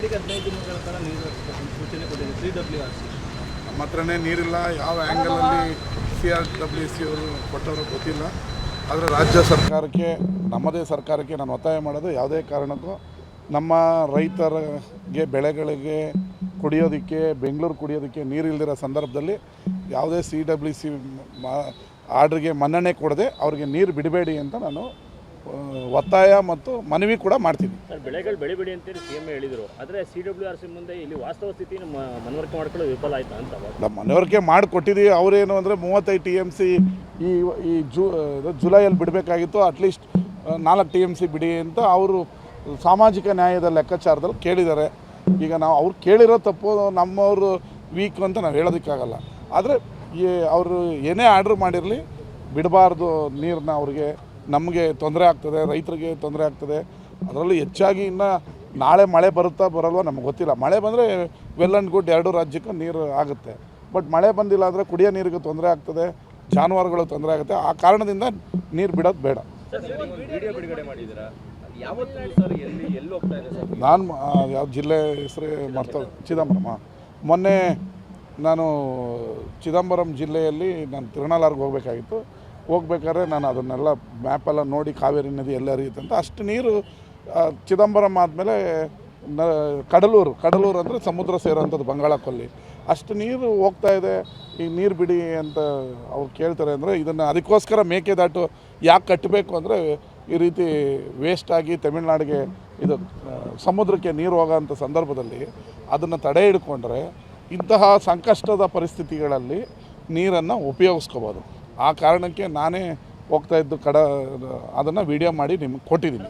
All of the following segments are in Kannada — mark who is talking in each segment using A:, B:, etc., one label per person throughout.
A: 15 ದಿನಗಳ ಕಾಲ ನೀರು ಸೂಚನೆ ಕೊಟ್ಟಿದೆ CWRC.
B: ನಮ್ಮ ಹತ್ರನೇ ನೀರಿಲ್ಲ. ಯಾವ ಆ್ಯಂಗಲಲ್ಲಿ CRWC ಅವರು ಕೊಟ್ಟವರು ಗೊತ್ತಿಲ್ಲ. ಆದರೆ ರಾಜ್ಯ ಸರ್ಕಾರಕ್ಕೆ, ನಮ್ಮದೇ ಸರ್ಕಾರಕ್ಕೆ ನಾನು ಒತ್ತಾಯ ಮಾಡೋದು, ಯಾವುದೇ ಕಾರಣಕ್ಕೂ ನಮ್ಮ ರೈತರಿಗೆ ಬೆಳೆಗಳಿಗೆ ಕುಡಿಯೋದಕ್ಕೆ, ಬೆಂಗಳೂರು ಕುಡಿಯೋದಕ್ಕೆ ನೀರಿಲ್ದಿರೋ ಸಂದರ್ಭದಲ್ಲಿ ಯಾವುದೇ CWC ಆರ್ಡ್ರಿಗೆ ಮನ್ನಣೆ ಕೊಡದೆ ಅವ್ರಿಗೆ ನೀರು ಬಿಡಬೇಡಿ ಅಂತ ನಾನು ಒತ್ತಾಯ ಮತ್ತು ಮನವಿ ಕೂಡ ಮಾಡ್ತೀನಿ.
A: ಸರ್, ಬೆಳೆಗಳು ಬೆಳಿಬೇಡಿ ಅಂತೇಳಿ CM ಹೇಳಿದರು. ಆದರೆ CWRC ಮುಂದೆ ಇಲ್ಲಿ ವಾಸ್ತವ ಸ್ಥಿತಿ ಮನವರಿಕೆ ಮಾಡ್ಕೊಳ್ಳೋದು ವಿಫಲ ಆಯಿತು ಅಂತ
B: ನಮ್ಮ ಮನವರಿಕೆ ಮಾಡಿಕೊಟ್ಟಿದ್ದೀವಿ. ಅವರೇನು ಅಂದರೆ 35 TMC ಈ ಜುಲೈಯಲ್ಲಿ ಬಿಡಬೇಕಾಗಿತ್ತು, ಅಟ್ಲೀಸ್ಟ್ 4 TMC ಬಿಡಿ ಅಂತ ಅವರು ಸಾಮಾಜಿಕ ನ್ಯಾಯದ ಲೆಕ್ಕಾಚಾರದಲ್ಲಿ ಕೇಳಿದ್ದಾರೆ. ಈಗ ನಾವು ಅವ್ರು ಕೇಳಿರೋ ತಪ್ಪು, ನಮ್ಮವರು ವೀಕ್ ಅಂತ ನಾವು ಹೇಳೋದಕ್ಕಾಗಲ್ಲ. ಆದರೆ ಅವರು ಏನೇ ಆರ್ಡ್ರ್ ಮಾಡಿರಲಿ, ಬಿಡಬಾರ್ದು ನೀರನ್ನ. ಅವ್ರಿಗೆ ನಮಗೆ ತೊಂದರೆ ಆಗ್ತದೆ, ರೈತರಿಗೆ ತೊಂದರೆ ಆಗ್ತದೆ. ಅದರಲ್ಲೂ ಹೆಚ್ಚಾಗಿ ಇನ್ನು ನಾಳೆ ಮಳೆ ಬರುತ್ತಾ ಬರಲ್ವ ನಮಗೆ ಗೊತ್ತಿಲ್ಲ. ಮಳೆ ಬಂದರೆ ವೆಲ್ ಆ್ಯಂಡ್ ಗುಡ್, ಎರಡೂ ರಾಜ್ಯಕ್ಕೂ ನೀರು ಆಗುತ್ತೆ. ಬಟ್ ಮಳೆ ಬಂದಿಲ್ಲ ಅಂದರೆ ಕುಡಿಯೋ ನೀರಿಗೆ ತೊಂದರೆ ಆಗ್ತದೆ, ಜಾನುವಾರುಗಳು ತೊಂದರೆ ಆಗುತ್ತೆ. ಆ ಕಾರಣದಿಂದ ನೀರು ಬಿಡೋದು ಬೇಡ. ನಾನು ಯಾವ ಜಿಲ್ಲೆ ಹೆಸರೇ ಮಾಡ್ತಾ ಚಿದಂಬರಮ. ಮೊನ್ನೆ ನಾನು ಚಿದಂಬರಂ ಜಿಲ್ಲೆಯಲ್ಲಿ ನಾನು ತಿರುನಾಳಾರ್ಗೆ ಹೋಗ್ಬೇಕಾದ್ರೆ ನಾನು ಅದನ್ನೆಲ್ಲ ಮ್ಯಾಪೆಲ್ಲ ನೋಡಿ ಕಾವೇರಿ ನದಿ ಎಲ್ಲ ಹರಿಯುತ್ತೆ ಅಂತ. ಅಷ್ಟು ನೀರು ಚಿದಂಬರಂ ಆದಮೇಲೆ ಕಡಲೂರು ಅಂದರೆ ಸಮುದ್ರ ಸೇರೋಂಥದ್ದು ಬಂಗಾಳಕೊಲ್ಲಿ, ಅಷ್ಟು ನೀರು ಹೋಗ್ತಾ ಇದೆ. ಈಗ ನೀರು ಬಿಡಿ ಅಂತ ಅವ್ರು ಕೇಳ್ತಾರೆ. ಅಂದರೆ ಇದನ್ನು ಅದಕ್ಕೋಸ್ಕರ ಮೇಕೆದಾಟು ಯಾಕೆ ಕಟ್ಟಬೇಕು ಅಂದರೆ, ಈ ರೀತಿ ವೇಸ್ಟ್ ಆಗಿ ತಮಿಳ್ನಾಡಿಗೆ ಇದು ಸಮುದ್ರಕ್ಕೆ ನೀರು ಹೋಗೋಂಥ ಸಂದರ್ಭದಲ್ಲಿ ಅದನ್ನು ತಡೆ ಹಿಡ್ಕೊಂಡ್ರೆ ಇಂತಹ ಸಂಕಷ್ಟದ ಪರಿಸ್ಥಿತಿಗಳಲ್ಲಿ ನೀರನ್ನು ಉಪಯೋಗಿಸ್ಕೋಬೋದು. ಆ ಕಾರಣಕ್ಕೆ ನಾನೇ ಹೋಗ್ತಾ ಇದ್ದು ಅದನ್ನು ವಿಡಿಯೋ ಮಾಡಿ ನಿಮ್ಗೆ ಕೊಟ್ಟಿದ್ದೀನಿ.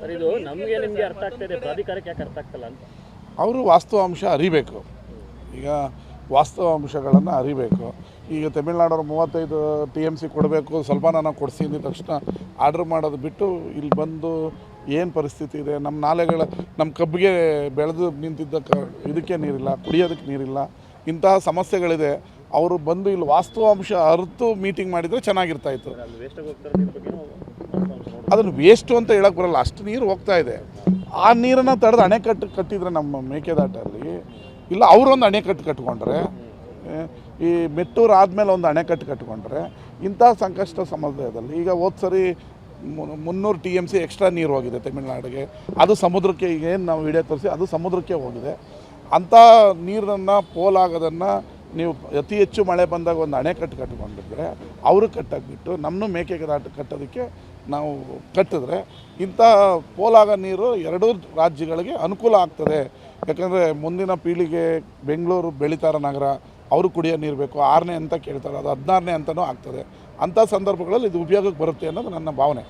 B: ಅವರು ವಾಸ್ತವಾಂಶ ಅರಿಬೇಕು. ಈಗ ವಾಸ್ತವಾಂಶಗಳನ್ನು ಅರಿಬೇಕು. ಈಗ ತಮಿಳ್ನಾಡವ್ರು 35 TMC ಕೊಡಬೇಕು, ಸ್ವಲ್ಪ ನಾನು ಕೊಡಿಸಿ ಅಂದ ತಕ್ಷಣ ಆರ್ಡ್ರ್ ಮಾಡೋದು ಬಿಟ್ಟು ಇಲ್ಲಿ ಬಂದು ಏನು ಪರಿಸ್ಥಿತಿ ಇದೆ, ನಮ್ಮ ನಾಲೆಗಳ, ನಮ್ಮ ಕಬ್ಬಿಗೆ ಬೆಳೆದು ನಿಂತಿದ್ದ ಇದಕ್ಕೆ ನೀರಿಲ್ಲ, ಕುಡಿಯೋದಕ್ಕೆ ನೀರಿಲ್ಲ, ಇಂತಹ ಸಮಸ್ಯೆಗಳಿದೆ. ಅವರು ಬಂದು ಇಲ್ಲಿ ವಾಸ್ತವಾಂಶ ಅರಿತು ಮೀಟಿಂಗ್ ಮಾಡಿದರೆ ಚೆನ್ನಾಗಿರ್ತಾಯಿತ್ತು. ಅದನ್ನು ವೇಸ್ಟು ಅಂತ ಹೇಳೋಕ್ಕೆ ಬರಲ್ಲ, ಅಷ್ಟು ನೀರು ಹೋಗ್ತಾ ಇದೆ. ಆ ನೀರನ್ನು ತಡೆದು ಅಣೆಕಟ್ಟು ಕಟ್ಟಿದರೆ ನಮ್ಮ ಮೇಕೆದಾಟಲ್ಲಿ, ಇಲ್ಲ ಅವರೊಂದು ಅಣೆಕಟ್ಟು ಕಟ್ಕೊಂಡ್ರೆ, ಈ ಮೆಟ್ಟೂರು ಆದಮೇಲೆ ಒಂದು ಅಣೆಕಟ್ಟು ಕಟ್ಕೊಂಡ್ರೆ ಇಂಥ ಸಂಕಷ್ಟ ಸಮಯದಲ್ಲಿ, ಈಗ ಹೋದ ಸರಿ 300 TMC ಎಕ್ಸ್ಟ್ರಾ ನೀರು ಹೋಗಿದೆ ತಮಿಳ್ನಾಡಿಗೆ. ಅದು ಸಮುದ್ರಕ್ಕೆ, ಈಗ ಏನು ನಾವು ವಿಡಿಯೋ ತೋರಿಸಿ ಅದು ಸಮುದ್ರಕ್ಕೆ ಹೋಗಿದೆ. ಅಂಥ ನೀರನ್ನು ಪೋಲಾಗೋದನ್ನು ನೀವು ಅತಿ ಹೆಚ್ಚು ಮಳೆ ಬಂದಾಗ ಒಂದು ಅಣೆಕಟ್ಟು ಕಟ್ಕೊಂಡಿದ್ರೆ ಅವರು ಕಟ್ಟಾಕ್ಬಿಟ್ಟು ನಮ್ಮನ್ನು ಮೇಕೆದಾಟ ಕಟ್ಟೋದಕ್ಕೆ ನಾವು ಕಟ್ಟಿದ್ರೆ ಇಂಥ ಪೋಲಾಗೋ ನೀರು ಎರಡೂ ರಾಜ್ಯಗಳಿಗೆ ಅನುಕೂಲ ಆಗ್ತದೆ. ಯಾಕಂದರೆ ಮುಂದಿನ ಪೀಳಿಗೆ ಬೆಂಗಳೂರು ಬೆಳೀತಾರ ನಗರ, ಅವರು ಕುಡಿಯೋ ನೀರು ಬೇಕು. 6ನೇ ಅಂತ ಕೇಳ್ತಾರೆ, ಅದು 16ನೇ ಅಂತಲೂ ಆಗ್ತದೆ. ಅಂಥ ಸಂದರ್ಭಗಳಲ್ಲಿ ಇದು ಉಪಯೋಗಕ್ಕೆ ಬರುತ್ತೆ ಅನ್ನೋದು ನನ್ನ ಭಾವನೆ.